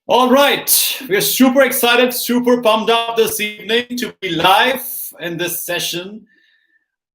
All right, we're super excited, super pumped up this evening to be live in this session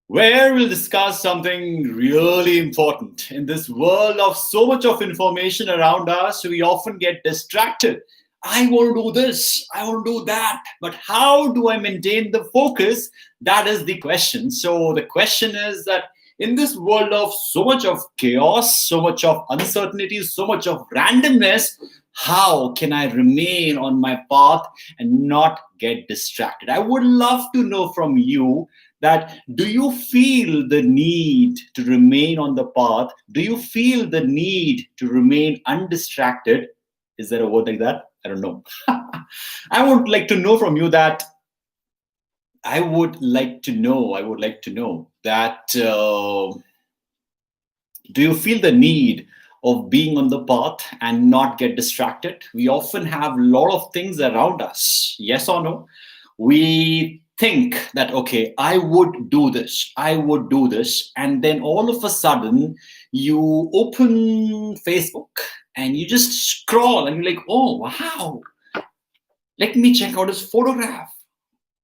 where we'll discuss something really important. In this world of so much of information around us, we often get distracted. I want to do this, I want to do that, but how do I maintain the focus? That is the question. So, the question is that in this world of so much of chaos, so much of uncertainty, so much of randomness, how can I remain on my path and not get distracted? I would love to know from you that do you feel the need to remain on the path? Do you feel the need to remain undistracted? Is there a word like that? I don't know. I would like to know from you that I would like to know that do you feel the need of being on the path and not get distracted? We often have a lot of things around us. Yes or no? We think that, okay, I would do this, I would do this. And then all of a sudden, you open Facebook and you just scroll and you're like, oh, wow, let me check out his photograph.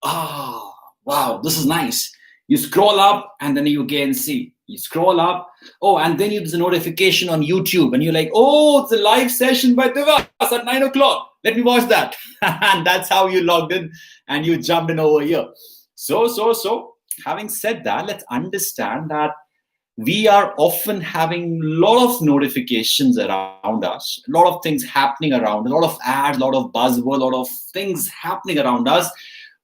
Ah, wow, this is nice. You scroll up and then you again see. You scroll up. Oh, and then there's a notification on YouTube, and you're like, oh, it's a live session by Divas at 9 o'clock. Let me watch that. And that's how you logged in and you jumped in over here. So, having said that, let's understand that we are often having a lot of notifications around us, a lot of things happening around, a lot of ads, a lot of buzzword, a lot of things happening around us,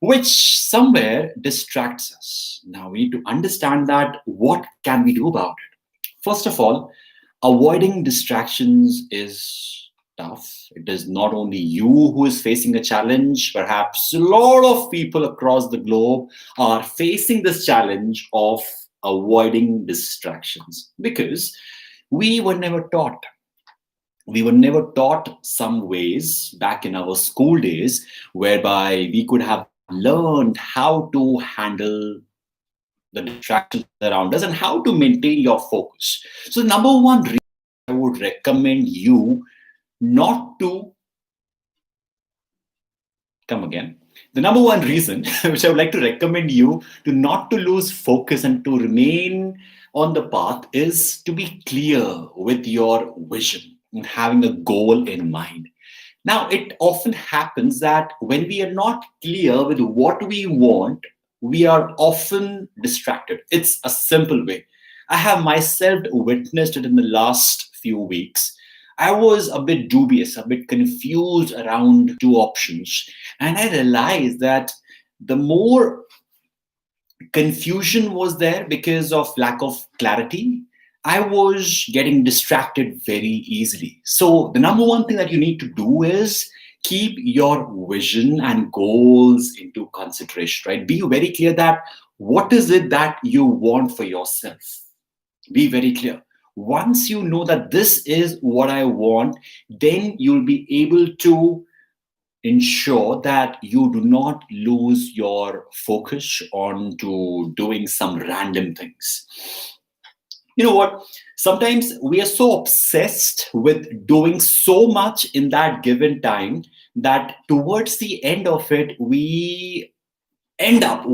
which somewhere distracts us. Now we need to understand that what can we do about it? First of all, avoiding distractions is tough. It is not only you who is facing a challenge, perhaps a lot of people across the globe are facing this challenge of avoiding distractions because we were never taught. We were never taught some ways back in our school days whereby we could have learned how to handle the distractions around us and how to maintain your focus. So, number one reason I would recommend you not to come again. The number one reason which I would like to recommend you to not to lose focus and to remain on the path is to be clear with your vision and having a goal in mind. Now, it often happens that when we are not clear with what we want, we are often distracted. It's a simple way. I have myself witnessed it in the last few weeks. I was a bit dubious, a bit confused around two options. And I realized that the more confusion was there because of lack of clarity, I was getting distracted very easily. So, the number one thing that you need to do is keep your vision and goals into consideration, right? Be very clear that what is it that you want for yourself? Be very clear. Once you know that this is what I want, then you'll be able to ensure that you do not lose your focus on to doing some random things. You know what? Sometimes we are so obsessed with doing so much in that given time that towards the end of it we end up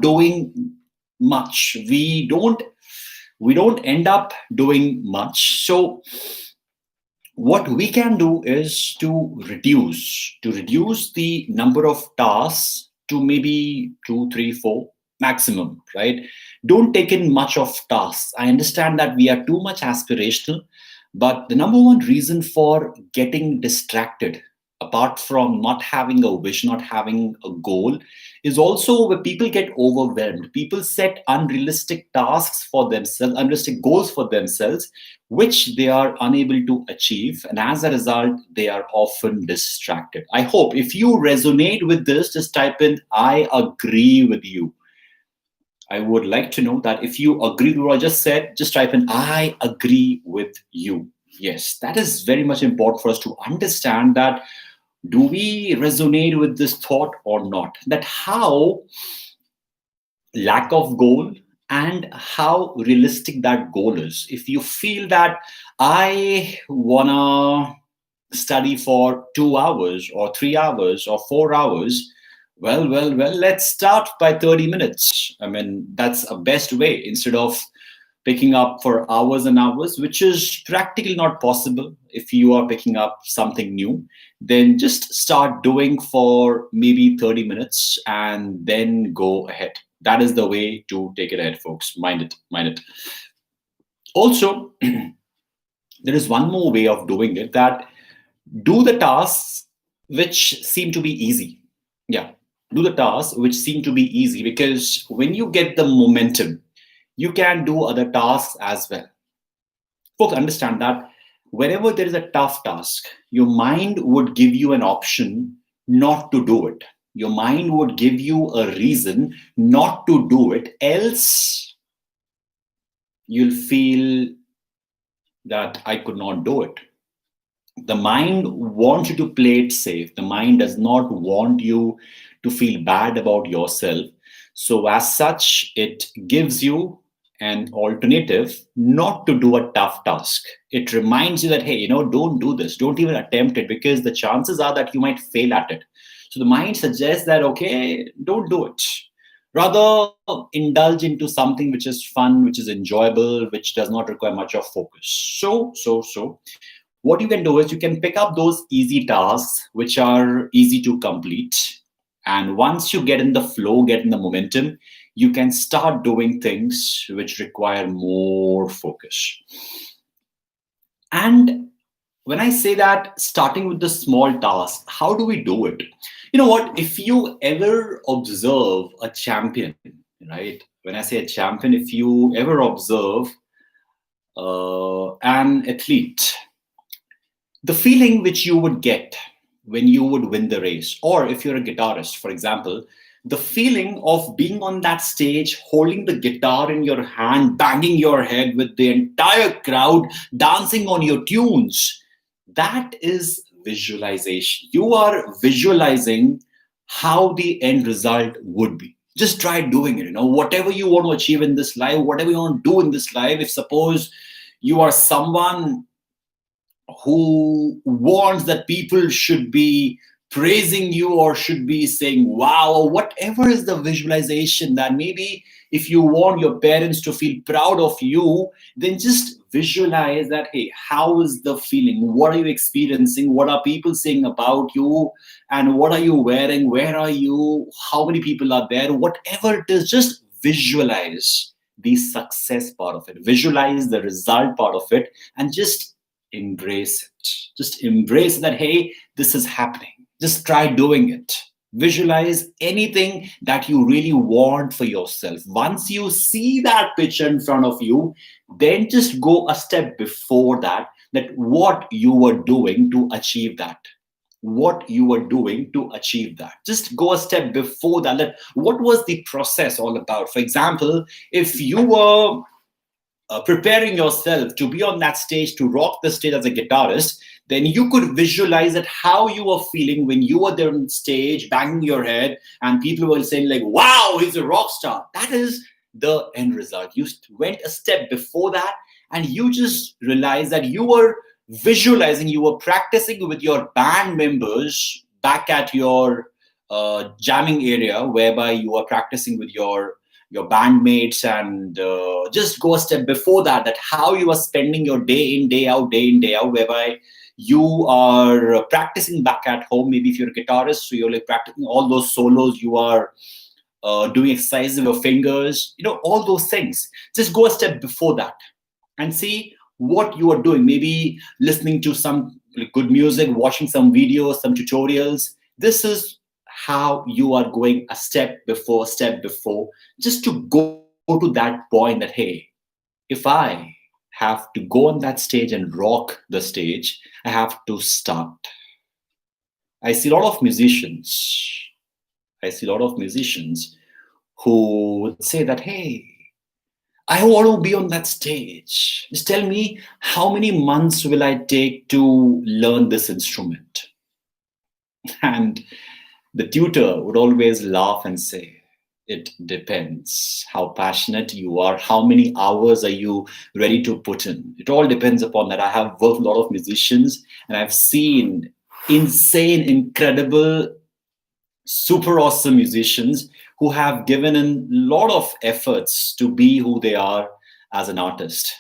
doing much. We don't end up doing much. So what we can do is to reduce the number of tasks to maybe two, three, four maximum, right? Don't take in much of tasks. I understand that we are too much aspirational, but the number one reason for getting distracted, apart from not having a vision, not having a goal, is also where people get overwhelmed. People set unrealistic tasks for themselves, unrealistic goals for themselves, which they are unable to achieve. And as a result, they are often distracted. I hope if you resonate with this, just type in, I agree with you. I would like to know that if you agree with what I just said, just type in, I agree with you. Yes, that is very much important for us to understand that do we resonate with this thought or not? That how lack of goal and how realistic that goal is. If you feel that I wanna study for 2 hours or 3 hours or 4 hours. Well, let's start by 30 minutes. I mean, that's a best way instead of picking up for hours and hours, which is practically not possible if you are picking up something new. Then just start doing for maybe 30 minutes and then go ahead. That is the way to take it ahead, folks. Mind it, mind it. Also, there is one more way of doing it, that do the tasks which seem to be easy. Yeah, do the tasks which seem to be easy, because when you get the momentum, you can do other tasks as well. Folks, understand that whenever there is a tough task, your mind would give you an option not to do it. Your mind would give you a reason not to do it, else you'll feel that I could not do it. The mind wants you to play it safe. The mind does not want you to feel bad about yourself. So, as such, it gives you an alternative not to do a tough task. It reminds you that, hey, don't do this. Don't even attempt it, because the chances are that you might fail at it. So, the mind suggests that, okay, don't do it. Rather, indulge into something which is fun, which is enjoyable, which does not require much of focus. So, what you can do is you can pick up those easy tasks which are easy to complete. And once you get in the flow, get in the momentum, you can start doing things which require more focus. And when I say that, starting with the small task, how do we do it? You know what? If you ever observe a champion, right? When I say a champion, if you ever observe an athlete, the feeling which you would get when you would win the race, or if you're a guitarist, for example, the feeling of being on that stage, holding the guitar in your hand, banging your head with the entire crowd, dancing on your tunes, that is visualization. You are visualizing how the end result would be. Just try doing it. Whatever you want to achieve in this life, whatever you want to do in this life, if suppose you are someone who wants that people should be praising you or should be saying wow, or whatever is the visualization, that maybe if you want your parents to feel proud of you, then just visualize that, hey, how is the feeling, what are you experiencing, what are people saying about you, and what are you wearing, where are you, how many people are there, whatever it is, just visualize the success part of it, visualize the result part of it, and just embrace it. Just embrace that, hey, this is happening. Just try doing it. Visualize anything that you really want for yourself. Once you see that picture in front of you, then just go a step before that, that what you were doing to achieve that. What you were doing to achieve that. Just go a step before that. What was the process all about? For example, if you were preparing yourself to be on that stage, to rock the stage as a guitarist, then you could visualize that how you were feeling when you were there on stage, banging your head, and people were saying like, wow, he's a rock star. That is the end result. You went a step before that, and you just realized that you were visualizing, you were practicing with your band members back at your jamming area, whereby you are practicing with your bandmates, and just go a step before that, that how you are spending your day in, day out, whereby you are practicing back at home. Maybe if you're a guitarist, so you're like practicing all those solos, you are doing exercises with your fingers, all those things. Just go a step before that and see what you are doing. Maybe listening to some good music, watching some videos, some tutorials. This is how you are going a step before, just to go to that point that, hey, if I have to go on that stage and rock the stage, I have to start. I see a lot of musicians. Who would say that, hey, I want to be on that stage. Just tell me, how many months will I take to learn this instrument? And the tutor would always laugh and say, It depends how passionate you are, how many hours are you ready to put in. It all depends upon that. I have worked with a lot of musicians and I've seen insane, incredible, super awesome musicians who have given in a lot of efforts to be who they are as an artist.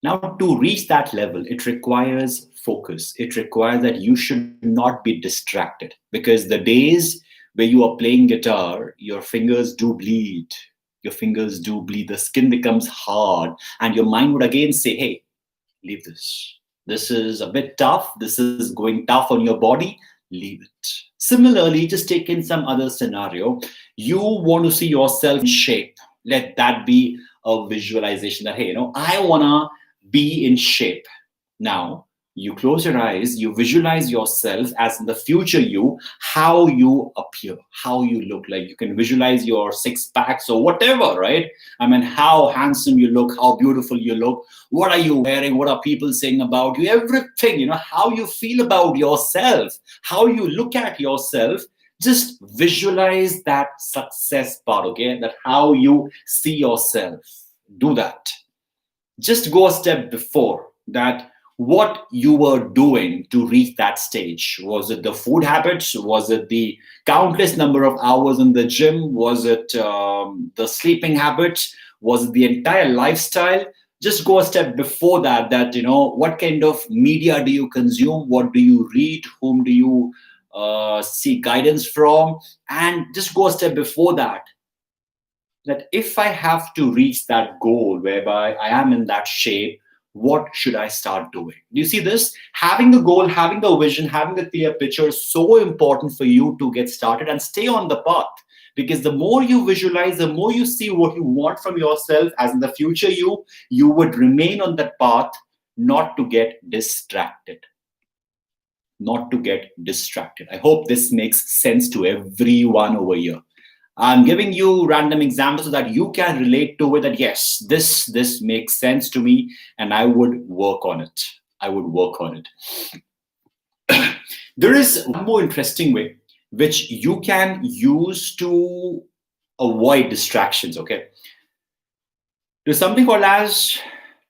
Now, to reach that level, it requires focus. It requires that you should not be distracted, because the days where you are playing guitar, your fingers do bleed. Your fingers do bleed. The skin becomes hard, and your mind would again say, hey, leave this. This is a bit tough. This is going tough on your body. Leave it. Similarly, just take in some other scenario. You want to see yourself in shape. Let that be a visualization that, hey, I want to be in shape. Now, you close your eyes, you visualize yourself as in the future you, how you appear, how you look like. You can visualize your six packs or whatever, right? I mean, how handsome you look, how beautiful you look, what are you wearing, what are people saying about you, everything, how you feel about yourself, how you look at yourself. Just visualize that success part, okay? That how you see yourself. Do that. Just go a step before that. What you were doing to reach that stage? Was it the food habits? Was it the countless number of hours in the gym? Was it the sleeping habits? Was it the entire lifestyle? Just go a step before that. That what kind of media do you consume? What do you read? Whom do you seek guidance from? And just go a step before that. That if I have to reach that goal whereby I am in that shape, what should I start doing? Do you see this? Having the goal, having the vision, having the clear picture is so important for you to get started and stay on the path. Because the more you visualize, the more you see what you want from yourself as in the future you would remain on that path, not to get distracted. Not to get distracted. I hope this makes sense to everyone over here. I'm giving you random examples so that you can relate to it, that yes, this makes sense to me and I would work on it. I would work on it. There is one more interesting way which you can use to avoid distractions, okay? There's something called as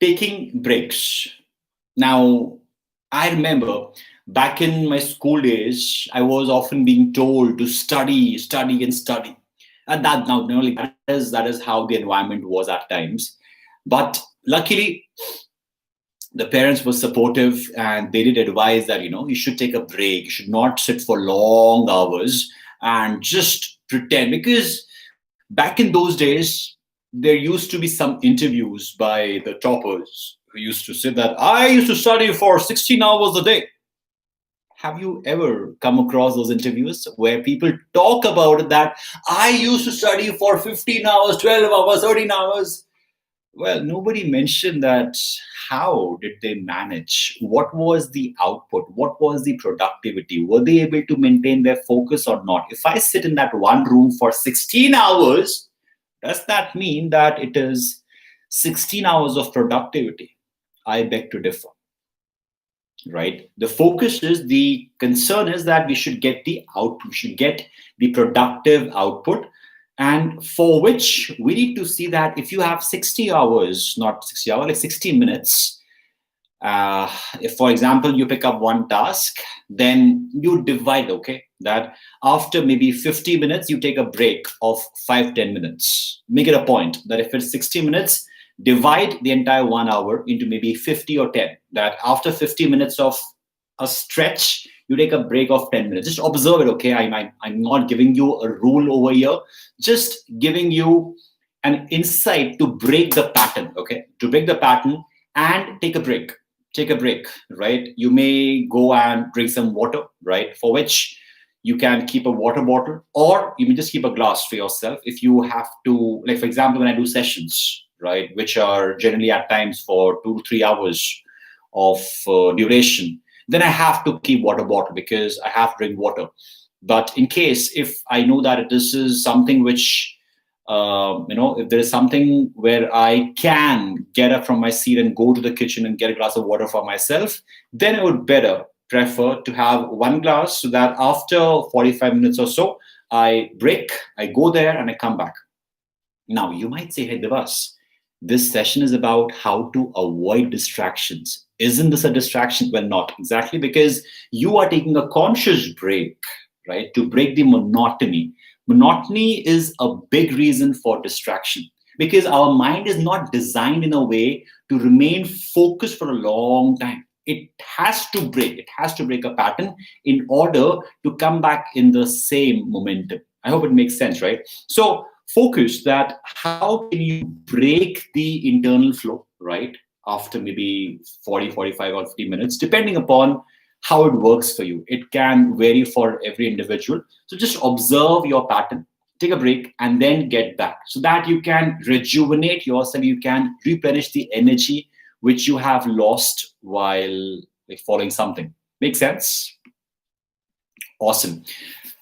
taking breaks. Now, I remember back in my school days, I was often being told to study, study, and study. And that now, like that is how the environment was at times. But luckily, the parents were supportive and they did advise that you should take a break. You should not sit for long hours and just pretend. Because back in those days, there used to be some interviews by the toppers who used to say that I used to study for 16 hours a day. Have you ever come across those interviews where people talk about it, that I used to study for 15 hours, 12 hours, 13 hours? Well, nobody mentioned that. How did they manage? What was the output? What was the productivity? Were they able to maintain their focus or not? If I sit in that one room for 16 hours, does that mean that it is 16 hours of productivity? I beg to differ. Right? The focus is, the concern is that we should get the output, we should get the productive output, and for which we need to see that if you have 60 hours, not 60 hours, like 60 minutes, if for example you pick up one task, then you divide, okay, that after maybe 50 minutes you take a break of 5-10 minutes. Make it a point that if it's 60 minutes, divide the entire 1 hour into maybe 50 or 10. That after 50 minutes of a stretch, you take a break of 10 minutes. Just observe it, okay? I'm not giving you a rule over here. Just giving you an insight to break the pattern, okay? To break the pattern and take a break. Take a break, right? You may go and drink some water, right? For which you can keep a water bottle, or you may just keep a glass for yourself if you have to. Like, for example, when I do sessions, right, which are generally at times for 2 to 3 hours of duration, then I have to keep water bottle because I have to drink water. But in case if I know that this is something which, if there is something where I can get up from my seat and go to the kitchen and get a glass of water for myself, then I would better prefer to have one glass, so that after 45 minutes or so, I break, I go there, and I come back. Now, you might say, hey, Devas, this session is about how to avoid distractions. Isn't this a distraction? Well, not exactly, because you are taking a conscious break, right, to break the monotony. Monotony is a big reason for distraction because our mind is not designed in a way to remain focused for a long time. It has to break a pattern in order to come back in the same momentum. I hope it makes sense, right? So focus that how can you break the internal flow, right? After maybe 40, 45, or 50 minutes, depending upon how it works for you. It can vary for every individual. So just observe your pattern, take a break, and then get back so that you can rejuvenate yourself. You can replenish the energy which you have lost while like following something. Make sense? Awesome.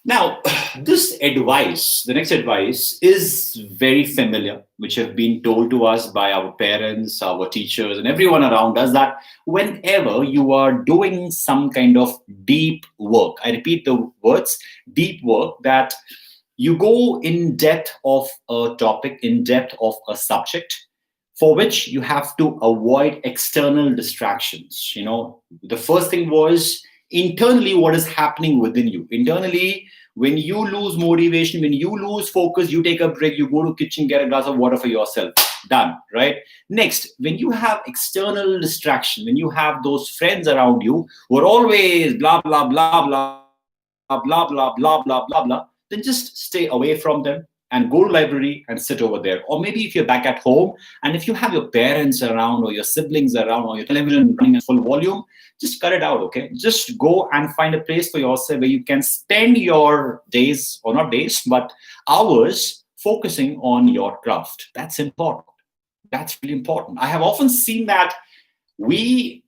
Now, this advice, the next advice is very familiar, which have been told to us by our parents, our teachers, and everyone around us that whenever you are doing some kind of deep work, I repeat the words, deep work, that you go in depth of a topic, in depth of a subject, for which you have to avoid external distractions. The first thing was internally what is happening within you. Internally, when you lose motivation, when you lose focus, you take a break, you go to kitchen, get a glass of water for yourself. Done, right? Next, when you have external distraction, when you have those friends around you who are always blah, blah, blah, blah, blah, blah, blah, blah, blah, blah, blah, then just stay away from them and go to library and sit over there. Or maybe if you're back at home and if you have your parents around or your siblings around or your television running at full volume, just cut it out, okay? Just go and find a place for yourself where you can spend your days, or not days, but hours focusing on your craft. That's important. That's really important. I have often seen that we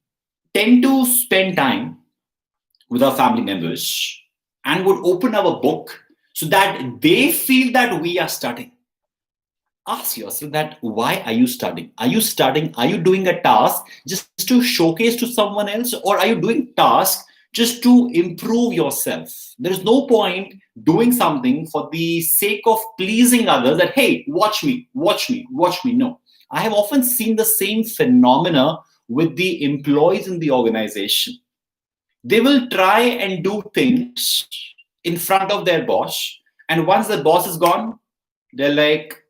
tend to spend time with our family members and would open our book so that they feel that we are studying. Ask yourself that why are you studying? Are you studying? Are you doing a task just to showcase to someone else, or are you doing task just to improve yourself? There is no point doing something for the sake of pleasing others that, hey, watch me, watch me, watch me. No. I have often seen the same phenomena with the employees in the organization. They will try and do things in front of their boss. And once the boss is gone, they're like,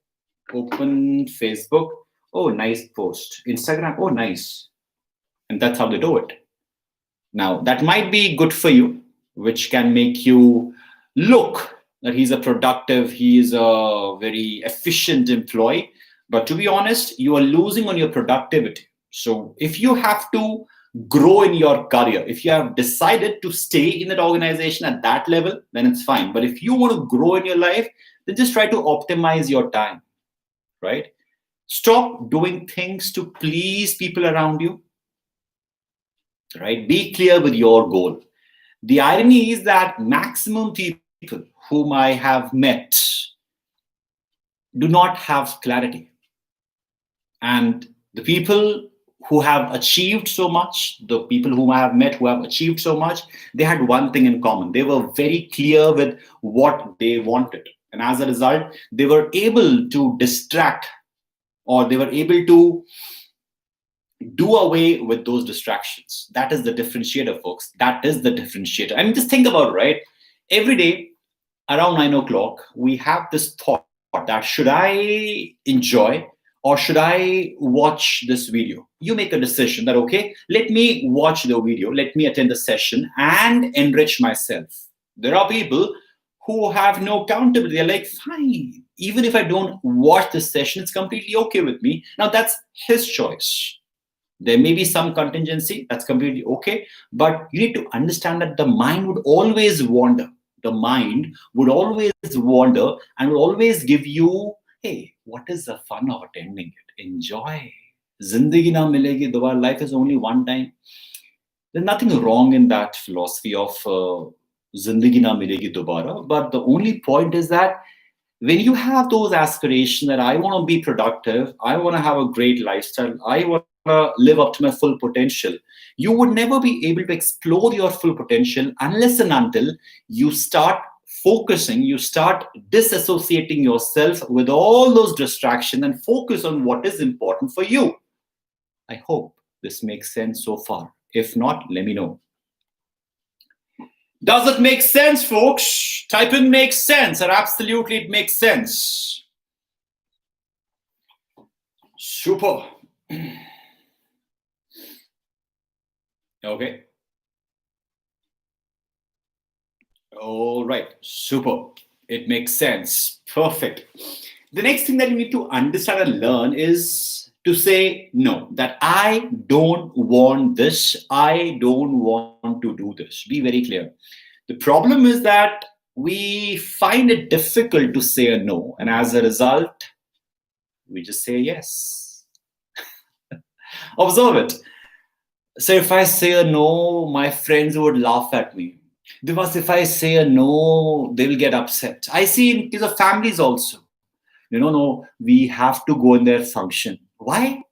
open Facebook. Oh, nice post. Instagram. Oh, nice. And that's how they do it. Now, that might be good for you, which can make you look that he is a very efficient employee. But to be honest, you are losing on your productivity. So if you have to grow in your career, if you have decided to stay in that organization at that level, then it's fine. But if you want to grow in your life, then just try to optimize your time, right? Stop doing things to please people around you, right? Be clear with your goal. The irony is that maximum people whom I have met do not have clarity. And the people who have achieved so much, the people whom I have met who have achieved so much, they had one thing in common. They were very clear with what they wanted. And as a result, they were able to distract, or they were able to do away with those distractions. That is the differentiator, folks. That is the differentiator. I mean, just think about it, right? Every day around 9 o'clock, we have this thought that should I enjoy or should I watch this video? You make a decision that, okay, let me watch the video, let me attend the session and enrich myself. There are people who have no accountability. They're like, fine, even if I don't watch this session, it's completely okay with me. Now, that's his choice. There may be some contingency, that's completely okay. But you need to understand that the mind would always wander. The mind would always wander and will always give you, hey, what is the fun of attending it? Enjoy. Zindagi na milegi dobara. Life is only one time. There's nothing wrong in that philosophy of Zindagi na milegi dobara. But the only point is that when you have those aspirations that I want to be productive, I want to have a great lifestyle, I want to live up to my full potential, you would never be able to explore your full potential unless and until you start focusing, you start disassociating yourself with all those distractions and focus on what is important for you. I hope this makes sense so far. If not, let me know. Does it make sense, folks? Type in makes sense, or absolutely it makes sense. Super. Okay. All right. Super. It makes sense. Perfect. The next thing that you need to understand and learn is to say no, that I don't want this. I don't want to do this. Be very clear. The problem is that we find it difficult to say a no. And as a result, we just say yes. Observe it. So if I say a no, my friends would laugh at me. Because if I say a no, they will get upset. I see in case of families also. No, we have to go in their function. Why?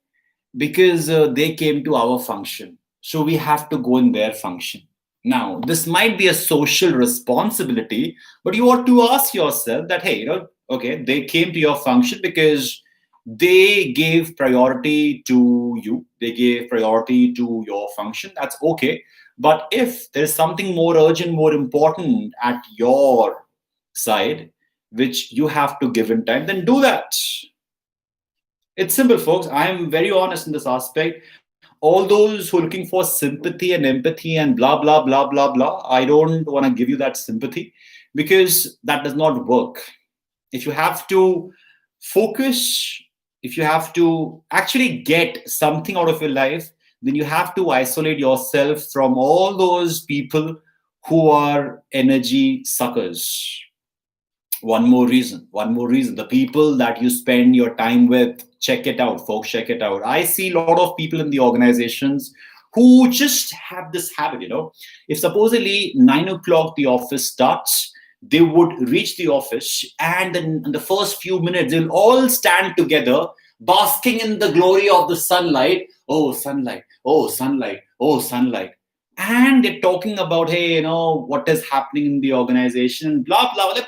Because they came to our function. So we have to go in their function. Now, this might be a social responsibility, but you ought to ask yourself that, hey, okay, they came to your function because they gave priority to you, they gave priority to your function. That's okay. But if there's something more urgent, more important at your side, which you have to give in time, then do that. It's simple, folks. I am very honest in this aspect. All those who are looking for sympathy and empathy and blah, blah, blah, blah, blah, I don't want to give you that sympathy because that does not work. If you have to focus, if you have to actually get something out of your life, then you have to isolate yourself from all those people who are energy suckers. One more reason. The people that you spend your time with, check it out, folks, check it out. I see a lot of people in the organizations who just have this habit, if supposedly 9 o'clock the office starts, they would reach the office and then in the first few minutes, they'll all stand together, basking in the glory of the sunlight. Oh, sunlight, oh, sunlight, oh, sunlight. And they're talking about, hey, what is happening in the organization, blah, blah, blah.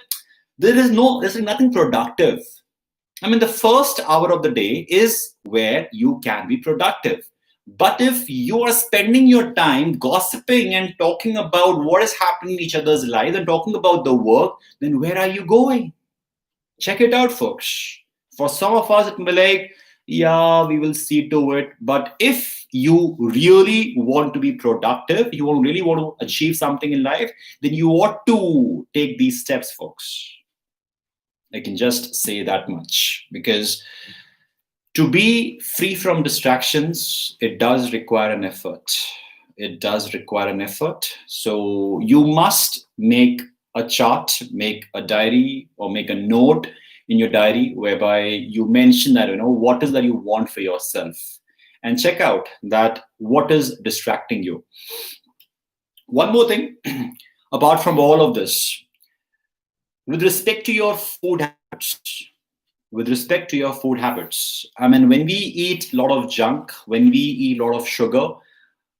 There's nothing productive. I mean, the first hour of the day is where you can be productive. But if you are spending your time gossiping and talking about what is happening in each other's lives and talking about the work, then where are you going? Check it out, folks. For some of us, it may be like, yeah, we will see to it. But if you really want to be productive, you really want to achieve something in life, then you ought to take these steps, folks. I can just say that much because to be free from distractions, it does require an effort. It does require an effort. So you must make a chart, make a diary, or make a note in your diary whereby you mention that, what is that you want for yourself, and check out that what is distracting you. One more thing, apart from all of this, with respect to your food habits, I mean, when we eat a lot of junk, when we eat a lot of sugar,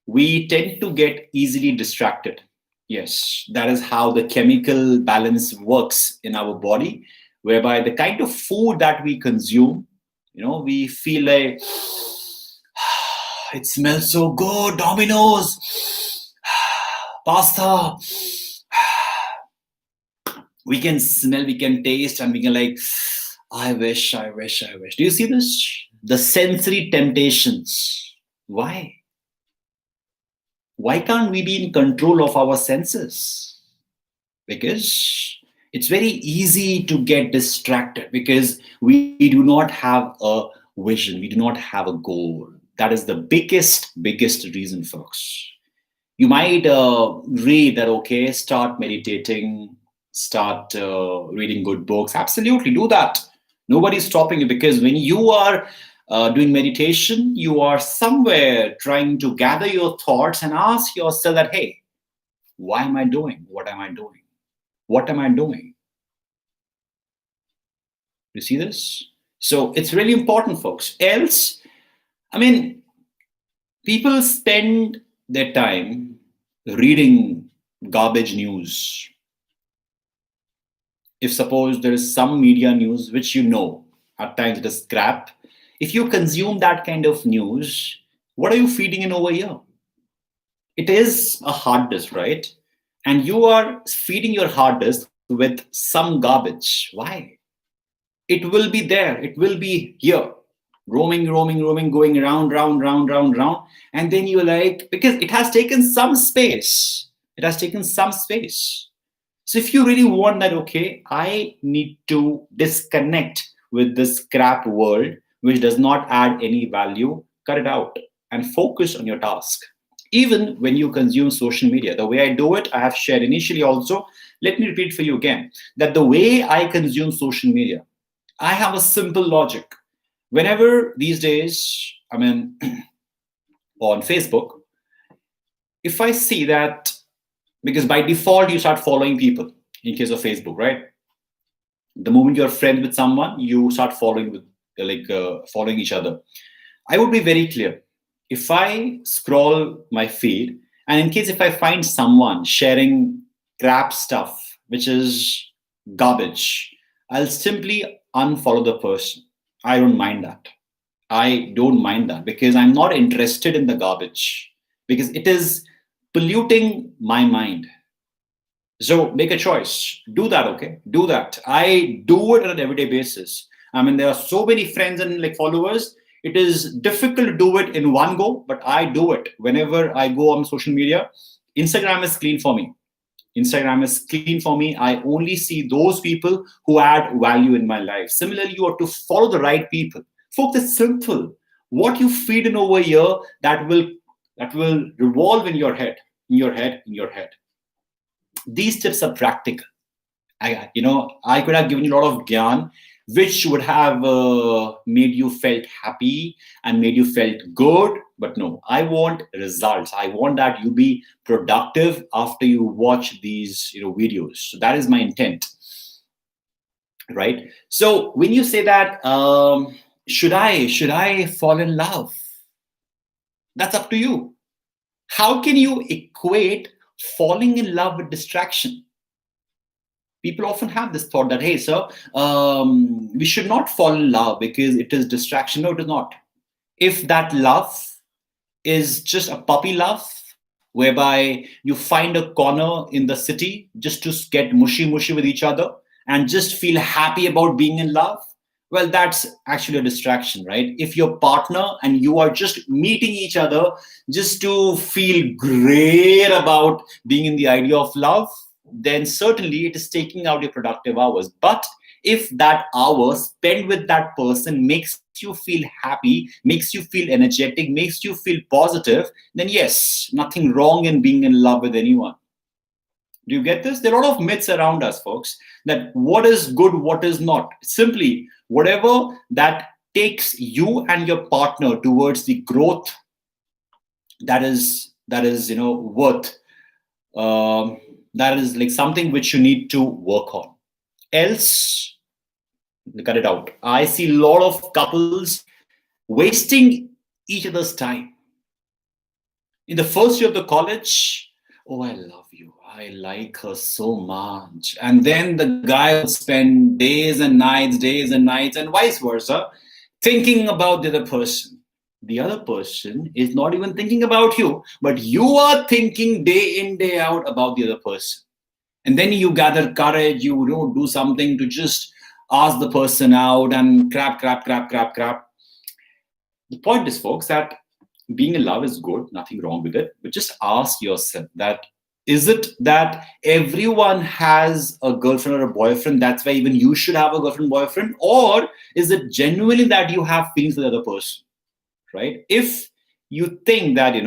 we tend to get easily distracted. Yes, that is how the chemical balance works in our body, whereby the kind of food that we consume, we feel like, it smells so good, Domino's, pasta. We can smell, we can taste, and we can like, I wish. Do you see this? The sensory temptations. Why? Why can't we be in control of our senses? Because it's very easy to get distracted because we do not have a vision. We do not have a goal. That is the biggest reason, folks. You might read that, okay, start meditating, start reading good books. Absolutely, do that. Nobody's stopping you because when you are doing meditation, you are somewhere trying to gather your thoughts and ask yourself that, hey, why am I doing? What am I doing? What am I doing? You see this? So it's really important, folks. Else, I mean, people spend their time reading garbage news. If suppose there is some media news which you know at times it is crap, if you consume that kind of news, what are you feeding in over here? It is a hard disk, right? And you are feeding your hard disk with some garbage. Why? It will be there, it will be here, roaming, going round. And then you're like, because it has taken some space. It has taken some space. So if you really want that, okay, I need to disconnect with this crap world, which does not add any value, cut it out and focus on your task. Even when you consume social media, the way I do it, I have shared initially also. Let me repeat for you again that the way I consume social media, I have a simple logic. Whenever these days, I mean, on Facebook, if I see that, because by default you start following people in case of Facebook, right? The moment you're friends with someone, you start following with following each other. I would be very clear. If I scroll my feed, and in case if I find someone sharing crap stuff, which is garbage, I'll simply unfollow the person. I don't mind that. I don't mind that because I'm not interested in the garbage because it is polluting my mind. So make a choice. Do that, okay? Do that. I do it on an everyday basis. I mean, there are so many friends and like followers. It is difficult to do it in one go, but I do it whenever I go on social media. Instagram is clean for me. Instagram is clean for me. I only see those people who add value in my life. Similarly, you have to follow the right people. Folks, it's simple. What you feed in over here, that will revolve in your head, in your head, in your head. These tips are practical. I could have given you a lot of gyan, which would have made you felt happy and made you felt good. But no, I want results. I want that you be productive after you watch these videos. So that is my intent, right? So when you say that, should I fall in love? That's up to you. How can you equate falling in love with distraction? People often have this thought that, hey, sir, we should not fall in love because it is distraction. No, it is not. If that love is just a puppy love, whereby you find a corner in the city just to get mushy with each other and just feel happy about being in love, well, that's actually a distraction, right? If your partner and you are just meeting each other just to feel great about being in the idea of love, then certainly it is taking out your productive hours. But if that hour spent with that person makes you feel happy, makes you feel energetic, makes you feel positive, then yes, nothing wrong in being in love with anyone. Do you get this? There are a lot of myths around us, folks, that what is good, what is not. Simply, whatever that takes you and your partner towards the growth that is worth, that is like something which you need to work on. Else, cut it out. I see a lot of couples wasting each other's time. In the first year of the college, oh, I love you, I like her so much. And then the guy will spend days and nights, and vice versa, thinking about the other person. The other person is not even thinking about you, but you are thinking day in, day out about the other person. And then you gather courage, you do something to just ask the person out and crap. The point is, folks, that being in love is good, nothing wrong with it, but just ask yourself that, is it that everyone has a girlfriend or a boyfriend, that's why even you should have a girlfriend, boyfriend? Or is it genuinely that you have feelings for the other person, right? If you think that,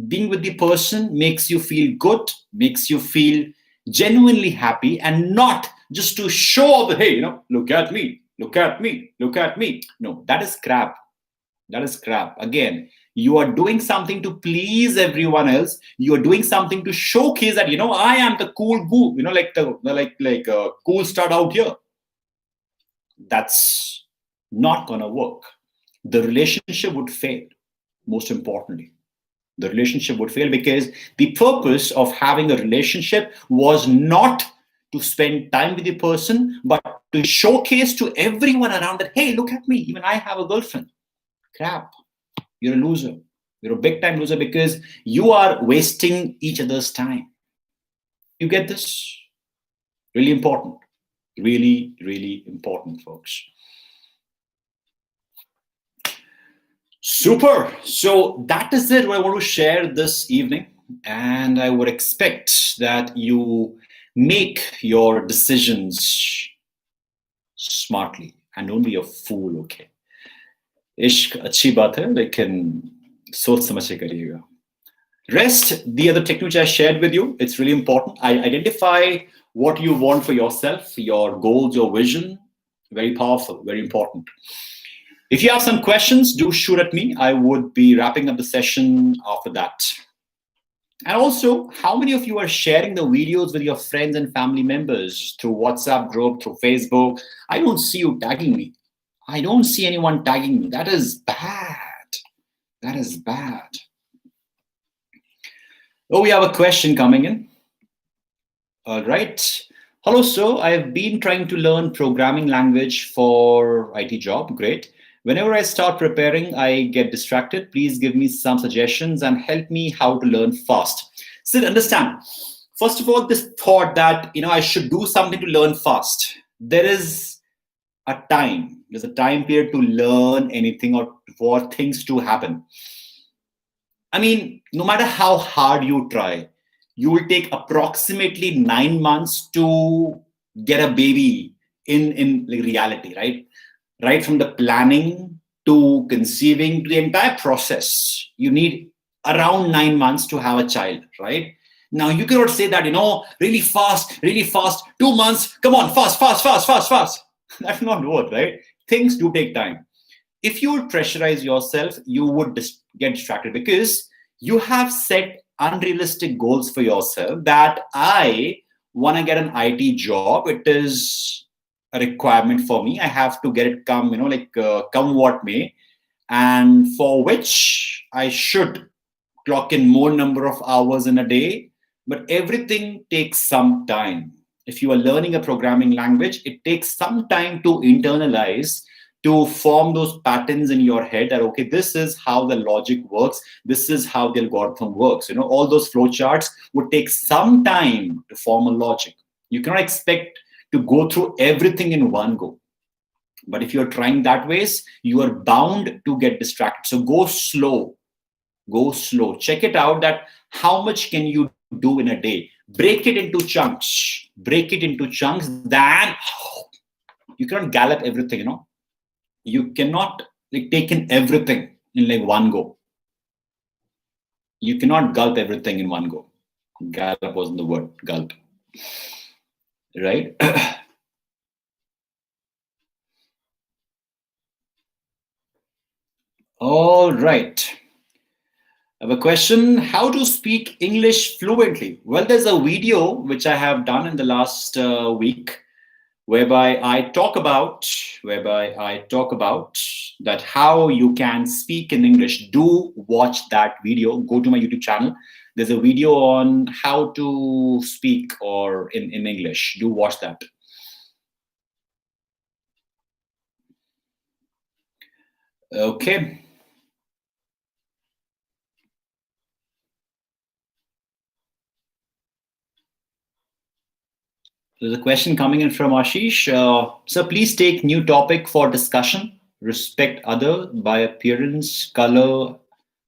being with the person makes you feel good, makes you feel genuinely happy, and not just to show the, hey, look at me. No, that is crap. That is crap. Again, you are doing something to please everyone else. You are doing something to showcase that, I am the cool goo, like the cool stud out here. That's not gonna work. The relationship would fail. Most importantly, the relationship would fail because the purpose of having a relationship was not to spend time with the person, but to showcase to everyone around that, hey, look at me, even I have a girlfriend. Crap, you're a loser. You're a big time loser because you are wasting each other's time. You get this? Really important. Really, really important, folks. Super. So that is it what I want to share this evening. And I would expect that you make your decisions smartly and don't be a fool, okay? इश्क अच्छी बात है लेकिन सोच समझ के करिएगा. Rest, the other technique which I shared with you, it's really important. I identify what you want for yourself, your goals, your vision. Very powerful, very important. If you have some questions, do shoot at me. I would be wrapping up the session after that. And also, how many of you are sharing the videos with your friends and family members through WhatsApp group, through Facebook? I don't see you tagging me. I don't see anyone tagging me. That is bad. That is bad. Oh, we have a question coming in. All right. Hello, sir. I have been trying to learn programming language for IT job. Great. Whenever I start preparing, I get distracted. Please give me some suggestions and help me how to learn fast. So understand, first of all, this thought that, I should do something to learn fast. There is a time. There's a time period to learn anything or for things to happen. I mean, no matter how hard you try, you will take approximately 9 months to get a baby in reality, right? Right from the planning to conceiving to the entire process, you need around 9 months to have a child, right? Now you cannot say that, really fast, 2 months, come on, fast. That's not work, right? Things do take time. If you would pressurize yourself, you would get distracted because you have set unrealistic goals for yourself that I want to get an IT job. It is a requirement for me. I have to get it come what may, and for which I should clock in more number of hours in a day. But everything takes some time. If you are learning a programming language, it takes some time to internalize, to form those patterns in your head that, okay, this is how the logic works. This is how the algorithm works. All those flowcharts would take some time to form a logic. You cannot expect to go through everything in one go. But if you're trying that ways, you are bound to get distracted. So go slow. Check it out that how much can you do in a day? Break it into chunks. Then you cannot gallop everything, You cannot take in everything in one go. You cannot gulp everything in one go. Gallop wasn't the word, gulp. Right? All right. I have a question. How to speak English fluently? Well, there's a video which I have done in the last week whereby I talk about that how you can speak in English. Do watch that video. Go to my YouTube channel. There's a video on how to speak or in English. Do watch that. Okay. There's a question coming in from Ashish. So please take new topic for discussion. Respect other by appearance, color,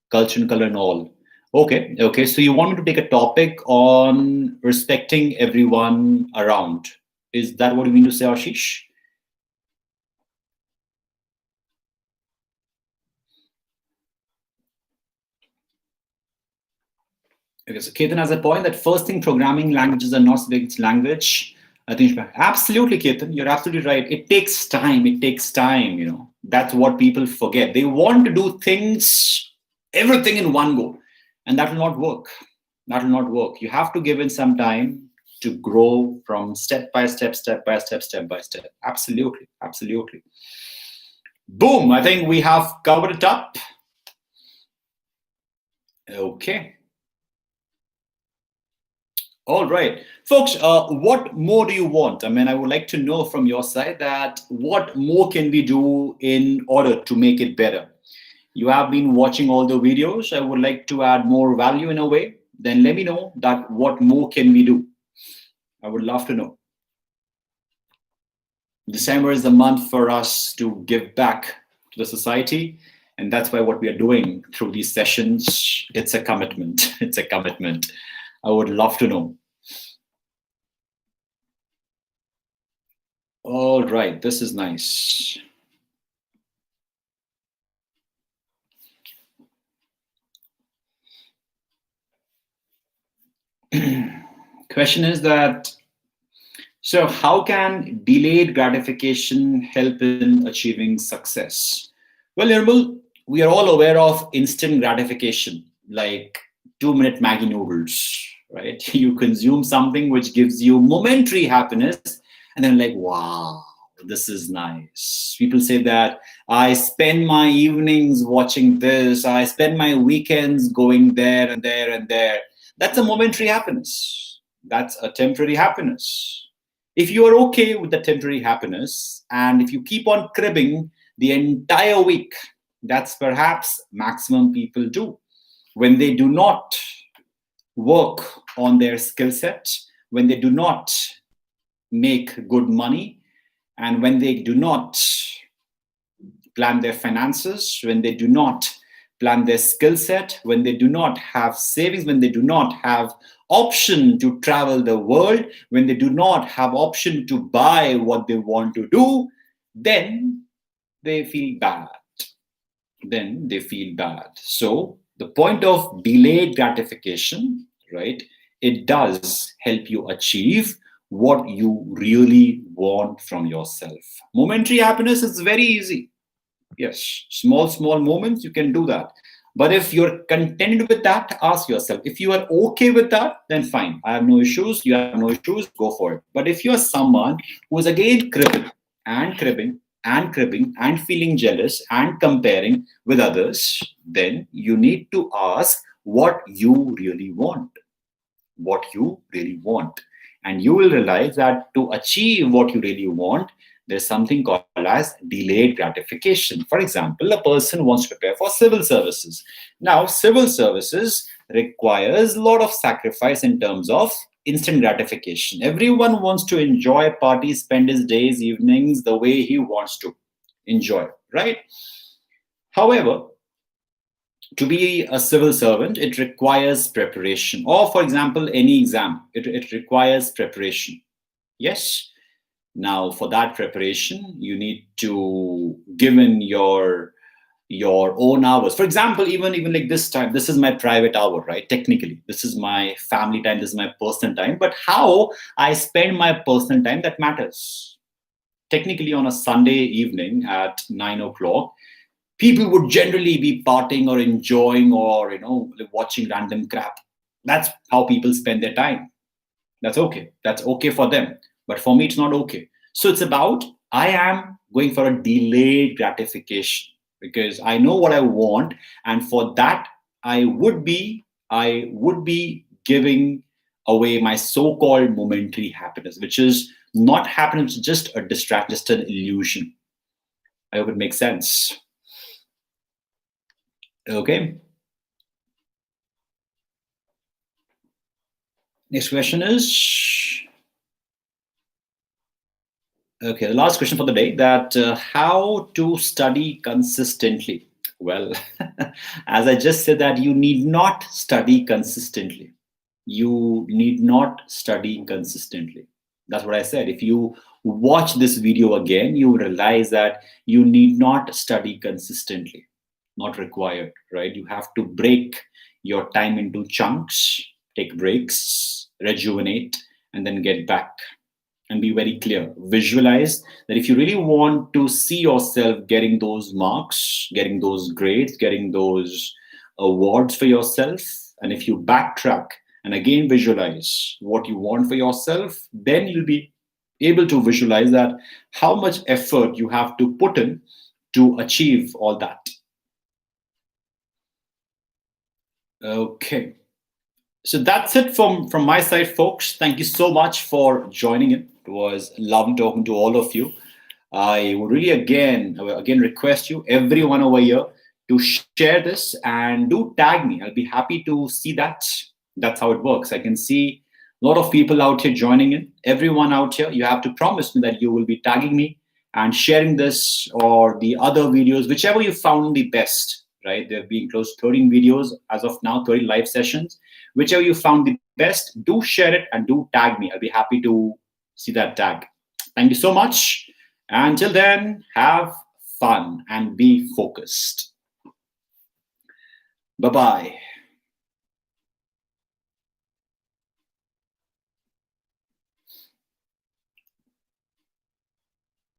culture, and all. Okay. So you want me to take a topic on respecting everyone around. Is that what you mean to say, Ashish? Okay, so Ketan has a point that first thing, programming languages are not speaking language. I think absolutely, Ketan, you're absolutely right. It takes time. That's what people forget. They want to do everything in one go, and that will not work. You have to give it some time to grow from step by step. Absolutely. Boom, I think we have covered it up. Okay. All right, folks. What more do you want? I mean, I would like to know from your side that what more can we do in order to make it better? You have been watching all the videos. I would like to add more value in a way. Then let me know that what more can we do. I would love to know. December is the month for us to give back to the society. And that's why what we are doing through these sessions, it's a commitment. It's a commitment. I would love to know. All right, this is nice. Question is that, so how can delayed gratification help in achieving success? Well, Nirmal, we are all aware of instant gratification, like 2 minute Maggie noodles, right? You consume something which gives you momentary happiness, and then, like, wow, this is nice. People say that I spend my evenings watching this, I spend my weekends going there and there and there. That's a momentary happiness. That's a temporary happiness. If you are okay with the temporary happiness and if you keep on cribbing the entire week, that's perhaps maximum people do. When they do not work on their skill set, when they do not make good money, and when they do not plan their finances, when they do not plan their skill set, when they do not have savings, when they do not have option to travel the world, when they do not have option to buy what they want to do, then they feel bad. Then they feel bad. So the point of delayed gratification, right? It does help you achieve what you really want from yourself. Momentary happiness is very easy. Yes, small moments, you can do that. But if you're contented with that, ask yourself. If you are okay with that, then fine. I have no issues. You have no issues. Go for it. But if you're someone who is again cribbing and feeling jealous and comparing with others, then you need to ask what you really want. What you really want. And you will realize that to achieve what you really want, there's something called as delayed gratification. For example, a person wants to prepare for civil services. Now, civil services requires a lot of sacrifice in terms of instant gratification. Everyone wants to enjoy parties, spend his days, evenings the way he wants to enjoy, right? However, to be a civil servant, it requires preparation. Or, for example, any exam, it requires preparation. Yes. Now, for that preparation, you need to give in your own hours. For example, even like this time, this is my private hour, right? Technically, this is my family time, this is my personal time. But how I spend my personal time, that matters. Technically, on a Sunday evening at 9 o'clock, people would generally be partying or enjoying or watching random crap. That's how people spend their time. That's okay. That's okay for them. But for me, it's not okay. So it's about I am going for a delayed gratification because I know what I want, and for that I would be giving away my so-called momentary happiness, which is not happiness, just a distract, just an illusion. I hope it makes sense. Okay. Next question is, okay, the last question for the day, that how to study consistently. Well, as I just said, that you need not study consistently. You need not study consistently. That's what I said. If you watch this video again, you realize that you need not study consistently. Not required, right? You have to break your time into chunks, take breaks, rejuvenate, and then get back and be very clear. Visualize that if you really want to see yourself getting those marks, getting those grades, getting those awards for yourself, and if you backtrack and again visualize what you want for yourself, then you'll be able to visualize that how much effort you have to put in to achieve all that. Okay. So that's it from my side, folks. Thank you so much for joining in. It was lovely talking to all of you. I would really again request you, everyone over here, to share this and do tag me. I'll be happy to see that. That's how it works. I can see a lot of people out here joining in. Everyone out here, you have to promise me that you will be tagging me and sharing this or the other videos, whichever you found the best. Right? There have been close to 13 videos as of now, 30 live sessions. Whichever you found the best, do share it and do tag me. I'll be happy to see that tag. Thank you so much. Until then, have fun and be focused. Bye bye.